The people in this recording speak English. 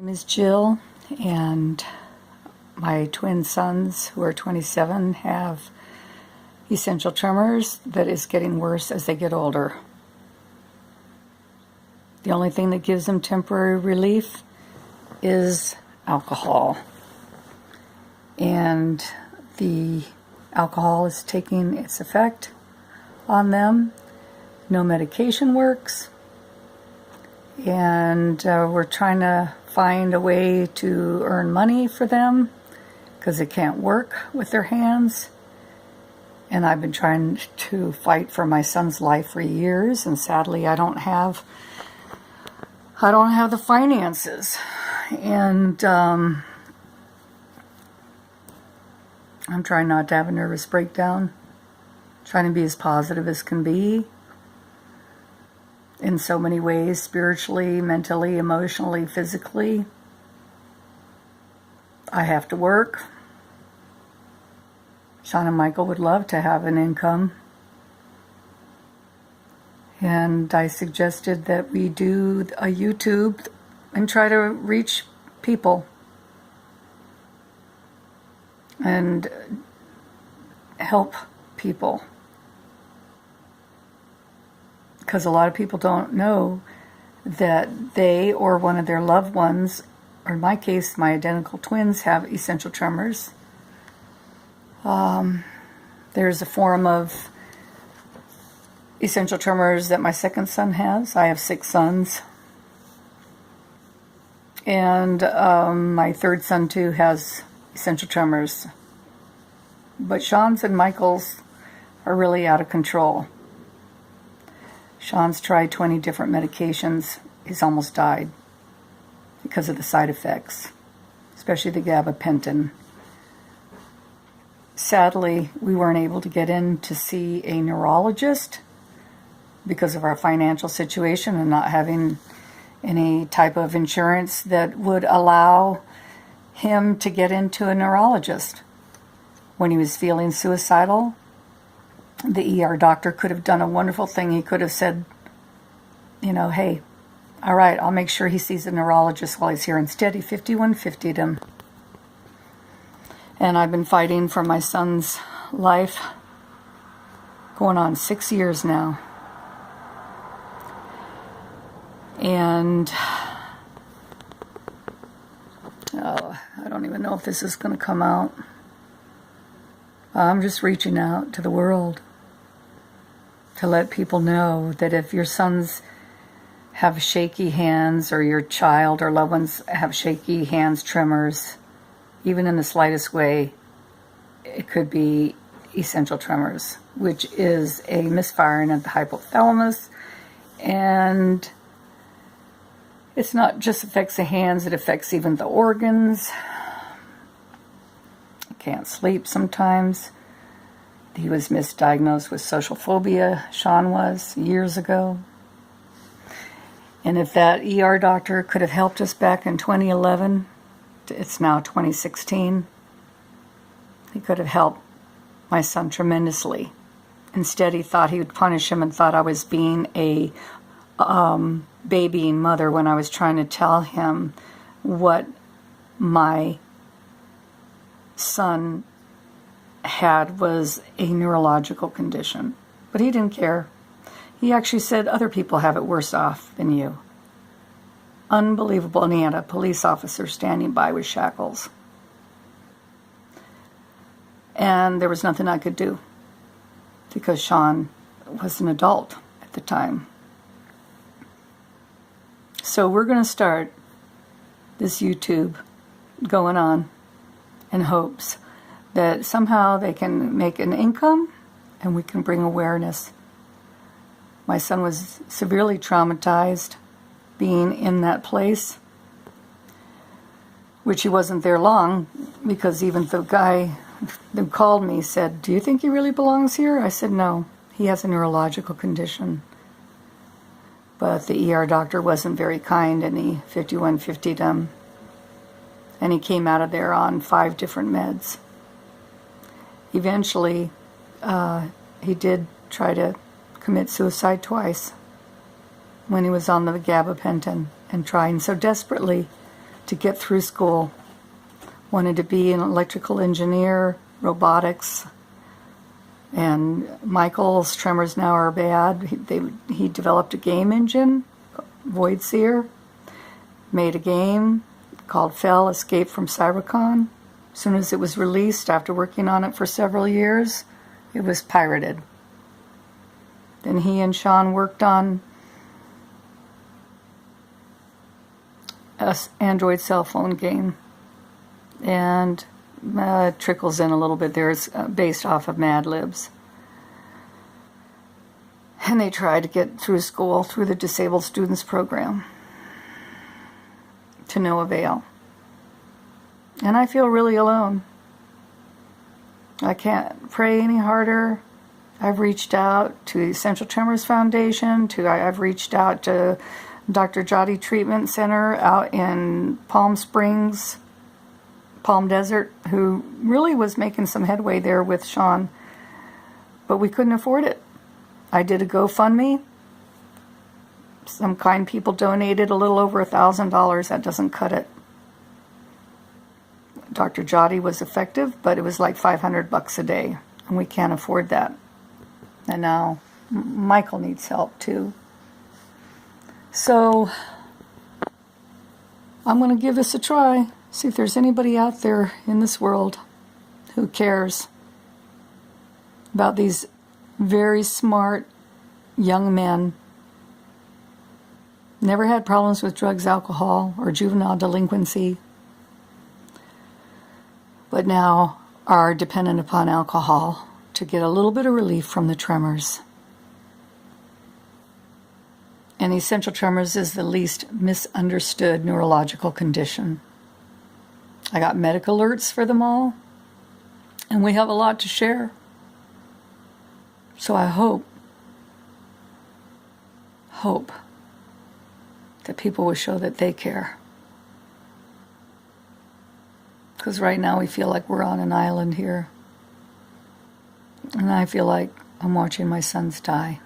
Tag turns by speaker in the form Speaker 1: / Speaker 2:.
Speaker 1: My name is Jill, and my twin sons, who are 27, have essential tremors that is getting worse as they get older. The only thing that gives them temporary relief is alcohol. And the alcohol is taking its effect on them. No medication works. And we're trying to find a way to earn money for them because they can't work with their hands. And I've been trying to fight for my son's life for years, and sadly I don't have the finances. And I'm trying not to have a nervous breakdown, trying to be as positive as can be in so many ways, spiritually, mentally, emotionally, physically. I have to work. Sean and Michael would love to have an income. And I suggested that we do a YouTube and try to reach people and help people. Because a lot of people don't know that they or one of their loved ones, or in my case, my identical twins, have essential tremors. There's a form of essential tremors that my second son has. I have 6 sons. And my third son, too, has essential tremors. But Sean's and Michael's are really out of control. Sean's tried 20 different medications. He's almost died because of the side effects, especially the gabapentin. Sadly, we weren't able to get in to see a neurologist because of our financial situation and not having any type of insurance that would allow him to get into a neurologist. When he was feeling suicidal, the ER doctor could have done a wonderful thing. He could have said, hey, all right, I'll make sure he sees a neurologist while he's here. Instead, he 5150'd him. And I've been fighting for my son's life going on 6 years now. And I don't even know if this is going to come out. I'm just reaching out to the world to let people know that if your sons have shaky hands, or your child or loved ones have shaky hands, tremors, even in the slightest way, it could be essential tremors, which is a misfiring of the hypothalamus. And it's not just affects the hands, it affects even the organs. Can't sleep sometimes. He was misdiagnosed with social phobia, Sean was, years ago. And if that ER doctor could have helped us back in 2011, it's now 2016, he could have helped my son tremendously. Instead, he thought he would punish him and thought I was being a babying mother when I was trying to tell him what my son had was a neurological condition. But he didn't care. He actually said other people have it worse off than you. Unbelievable. And he had a police officer standing by with shackles. And there was nothing I could do because Sean was an adult at the time. So we're going to start this YouTube going on in hopes that somehow they can make an income and we can bring awareness. My son was severely traumatized being in that place, which he wasn't there long, because even the guy that called me said, "Do you think he really belongs here?" I said, "No, he has a neurological condition." But the ER doctor wasn't very kind, and he 5150'd him. And he came out of there on 5 different meds. Eventually, he did try to commit suicide twice when he was on the gabapentin and trying so desperately to get through school. Wanted to be an electrical engineer, robotics, and Michael's tremors now are bad. He developed a game engine, Voidseer, made a game called Phil, Escape from Cybercon. As soon as it was released, after working on it for several years, it was pirated. Then he and Sean worked on an Android cell phone game, and trickles in a little bit there. It's based off of Mad Libs. And they tried to get through school through the Disabled Students Program, to no avail. And I feel really alone. I can't pray any harder. I've reached out to the Essential Tremors Foundation, I've reached out to Dr. Jati Treatment Center out in Palm Springs, Palm Desert, who really was making some headway there with Sean, but we couldn't afford it. I did a GoFundMe. Some kind people donated a little over $1,000. That doesn't cut it. Dr. Jati was effective, but it was like $500 a day, and we can't afford that. And now Michael needs help too. So I'm going to give this a try. See if there's anybody out there in this world who cares about these very smart young men. Never had problems with drugs, alcohol, or juvenile delinquency, but now are dependent upon alcohol to get a little bit of relief from the tremors. And essential tremors is the least misunderstood neurological condition. I got medical alerts for them all, and we have a lot to share. So I hope that people will show that they care. Because right now we feel like we're on an island here. And I feel like I'm watching my sons die.